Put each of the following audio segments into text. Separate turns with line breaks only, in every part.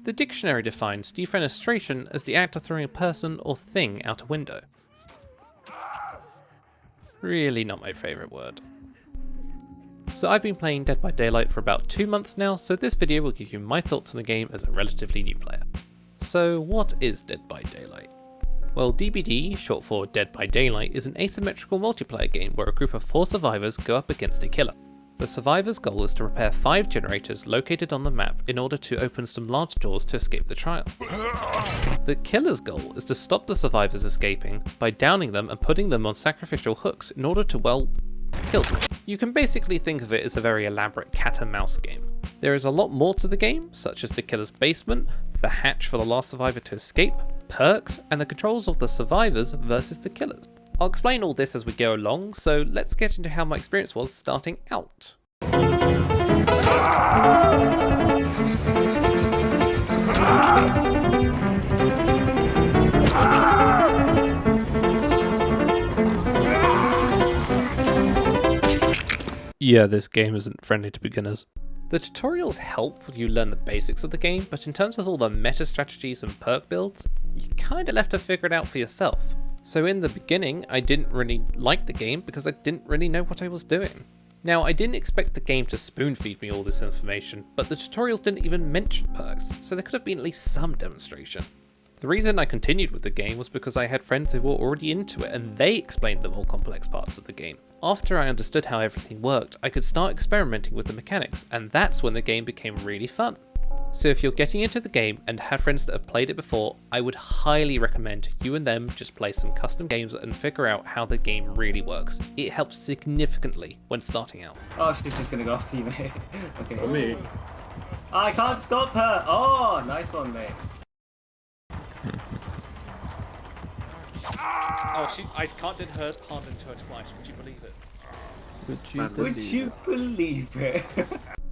The dictionary defines defenestration as the act of throwing a person or thing out a window. Really not my favourite word. So I've been playing Dead by Daylight for about 2 months now, so this video will give you my thoughts on the game as a relatively new player. So what is Dead by Daylight? Well, DBD, short for Dead by Daylight, is an asymmetrical multiplayer game where a group of 4 survivors go up against a killer. The survivor's goal is to repair 5 generators located on the map in order to open some large doors to escape the trial. The killer's goal is to stop the survivors escaping by downing them and putting them on sacrificial hooks in order to, well, kill them. You can basically think of it as a very elaborate cat and mouse game. There is a lot more to the game, such as the killer's basement, the hatch for the last survivor to escape, perks, and the controls of the survivors versus the killers. I'll explain all this as we go along, so let's get into how my experience was starting out. Yeah, this game isn't friendly to beginners. The tutorials help you learn the basics of the game, but in terms of all the meta strategies and perk builds, you kinda left to figure it out for yourself. So in the beginning, I didn't really like the game because I didn't really know what I was doing. Now, I didn't expect the game to spoon feed me all this information, but the tutorials didn't even mention perks, so there could have been at least some demonstration. The reason I continued with the game was because I had friends who were already into it and they explained the more complex parts of the game. After I understood how everything worked, I could start experimenting with the mechanics, and that's when the game became really fun. So if you're getting into the game and have friends that have played it before, I would highly recommend you and them just play some custom games and figure out how the game really works. It helps significantly when starting out.
Oh, she's just gonna go off to you, mate. Okay.
For me.
I can't stop her! Oh, nice one, mate.
Oh, I can't do her pardon to her twice, would you believe it?
Would you believe it?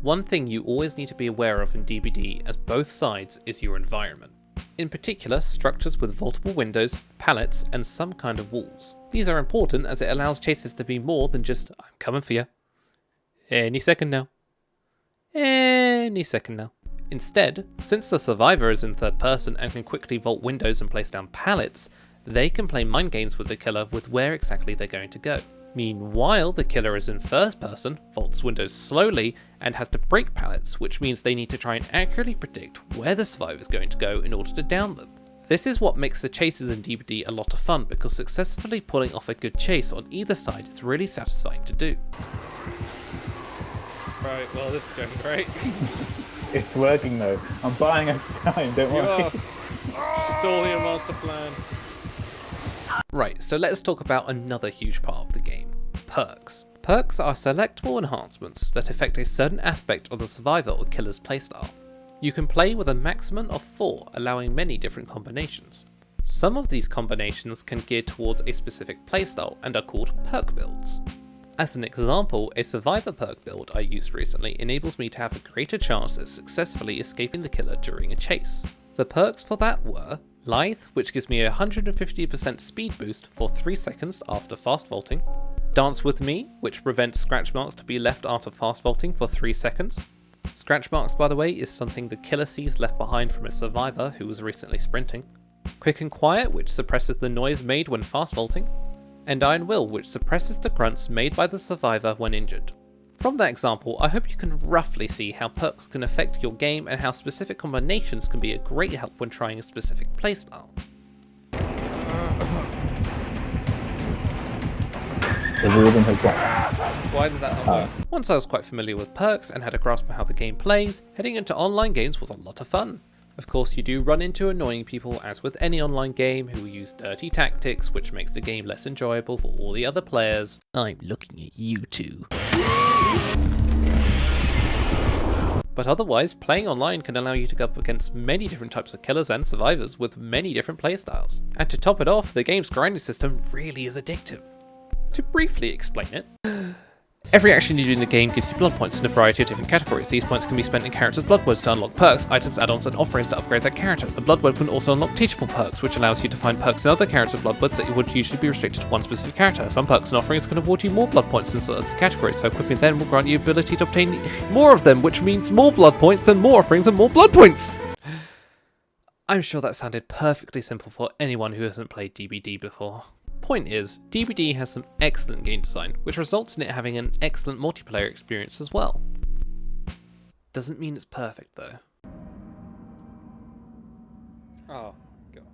One thing you always need to be aware of in DBD as both sides is your environment. In particular, structures with multiple windows, pallets, and some kind of walls. These are important as it allows chases to be more than just, I'm coming for you. Any second now. Any second now. Instead, since the survivor is in third person and can quickly vault windows and place down pallets, they can play mind games with the killer with where exactly they're going to go. Meanwhile, the killer is in first person, vaults windows slowly, and has to break pallets, which means they need to try and accurately predict where the survivor is going to go in order to down them. This is what makes the chases in DBD a lot of fun, because successfully pulling off a good chase on either side is really satisfying to do. Right, well this is going great.
It's working though. I'm buying us time, don't worry.
It's all your master plan. Right, so let's talk about another huge part of the game, perks. Perks are selectable enhancements that affect a certain aspect of the survivor or killer's playstyle. You can play with a maximum of 4, allowing many different combinations. Some of these combinations can gear towards a specific playstyle and are called perk builds. As an example, a survivor perk build I used recently enables me to have a greater chance at successfully escaping the killer during a chase. The perks for that were Lithe, which gives me a 150% speed boost for 3 seconds after fast vaulting. Dance with Me, which prevents scratch marks to be left after fast vaulting for 3 seconds. Scratch marks, by the way, is something the killer sees left behind from a survivor who was recently sprinting. Quick and Quiet, which suppresses the noise made when fast vaulting. And Iron Will, which suppresses the grunts made by the survivor when injured. From that example, I hope you can roughly see how perks can affect your game and how specific combinations can be a great help when trying a specific playstyle. Why did that not work? Once I was quite familiar with perks and had a grasp of how the game plays, heading into online games was a lot of fun. Of course, you do run into annoying people, as with any online game, who use dirty tactics, which makes the game less enjoyable for all the other players. I'm looking at you two. But otherwise, playing online can allow you to go up against many different types of killers and survivors with many different playstyles. And to top it off, the game's grinding system really is addictive. To briefly explain it, every action you do in the game gives you blood points in a variety of different categories. These points can be spent in characters' blood words to unlock perks, items, add-ons, and offerings to upgrade that character. The blood word can also unlock teachable perks, which allows you to find perks in other characters' blood words that would usually be restricted to one specific character. Some perks and offerings can award you more blood points in certain categories, so equipping them will grant you the ability to obtain more of them, which means more blood points and more offerings and more blood points! I'm sure that sounded perfectly simple for anyone who hasn't played DBD before. Point is, DBD has some excellent game design, which results in it having an excellent multiplayer experience as well. Doesn't mean it's perfect though. Oh, God.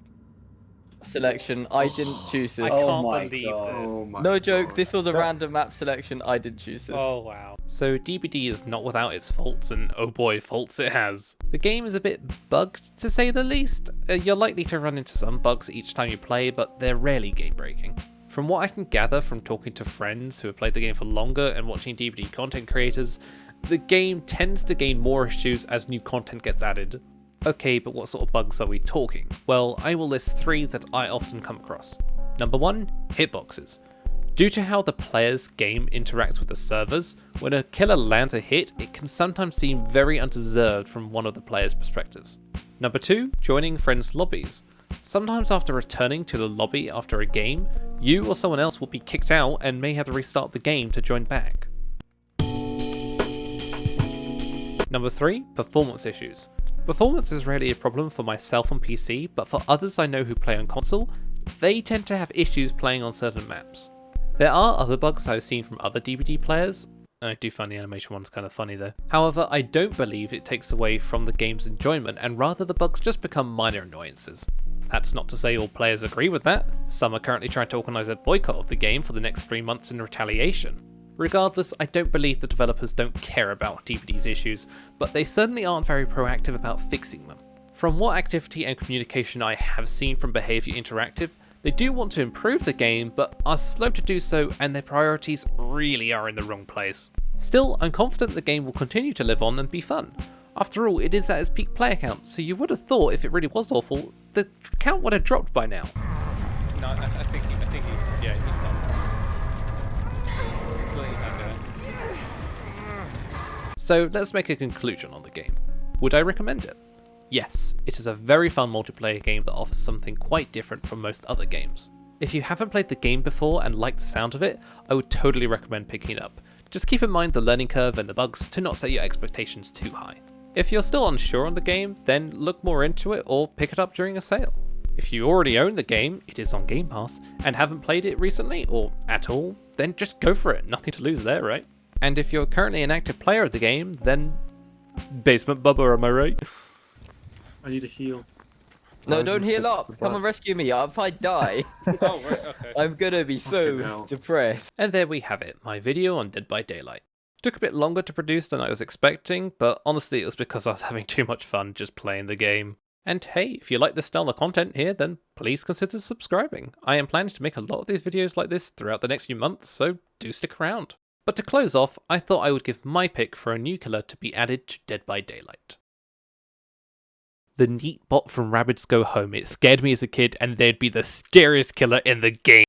Selection. I didn't choose
I
this.
can't
my
believe
God.
this.
Oh my
No joke,
God.
this was a random map selection. I didn't choose this.
Oh wow. So DBD is not without its faults, and oh boy, faults it has. The game is a bit bugged, to say the least. You're likely to run into some bugs each time you play, but they're rarely game breaking. From what I can gather from talking to friends who have played the game for longer and watching DBD content creators, the game tends to gain more issues as new content gets added. Okay, but what sort of bugs are we talking? Well, I will list 3 that I often come across. Number 1, hitboxes. Due to how the player's game interacts with the servers, when a killer lands a hit, it can sometimes seem very undeserved from one of the player's perspectives. Number 2, joining friends' lobbies. Sometimes after returning to the lobby after a game, you or someone else will be kicked out and may have to restart the game to join back. Number 3, performance issues. Performance is rarely a problem for myself on PC, but for others I know who play on console, they tend to have issues playing on certain maps. There are other bugs I've seen from other DBD players. I do find the animation one's kind of funny though. However, I don't believe it takes away from the game's enjoyment, and rather the bugs just become minor annoyances. That's not to say all players agree with that. Some are currently trying to organise a boycott of the game for the next 3 months in retaliation. Regardless, I don't believe the developers don't care about DBD's issues, but they certainly aren't very proactive about fixing them. From what activity and communication I have seen from Behaviour Interactive, they do want to improve the game, but are slow to do so, and their priorities really are in the wrong place. Still, I'm confident the game will continue to live on and be fun. After all, it is at its peak player count, so you would have thought if it really was awful, the count would have dropped by now. No, I think he's not. So let's make a conclusion on the game. Would I recommend it? Yes, it is a very fun multiplayer game that offers something quite different from most other games. If you haven't played the game before and like the sound of it, I would totally recommend picking it up. Just keep in mind the learning curve and the bugs to not set your expectations too high. If you're still unsure on the game, then look more into it or pick it up during a sale. If you already own the game, it is on Game Pass, and haven't played it recently or at all, then just go for it, nothing to lose there, right? And if you're currently an active player of the game, then Basement Bubba, am I right?
I need a heal.
No, don't heal up. Come and rescue me. If I die,
Oh, right, okay.
I'm gonna be so
Fucking hell.
depressed.
And there we have it, my video on Dead by Daylight. Took a bit longer to produce than I was expecting, but honestly it was because I was having too much fun just playing the game. And hey, if you like this style of content here, then please consider subscribing. I am planning to make a lot of these videos like this throughout the next few months, so do stick around. But to close off, I thought I would give my pick for a new killer to be added to Dead by Daylight. The Neat Bot from Rabbids Go Home. It scared me as a kid, and they'd be the scariest killer in the game.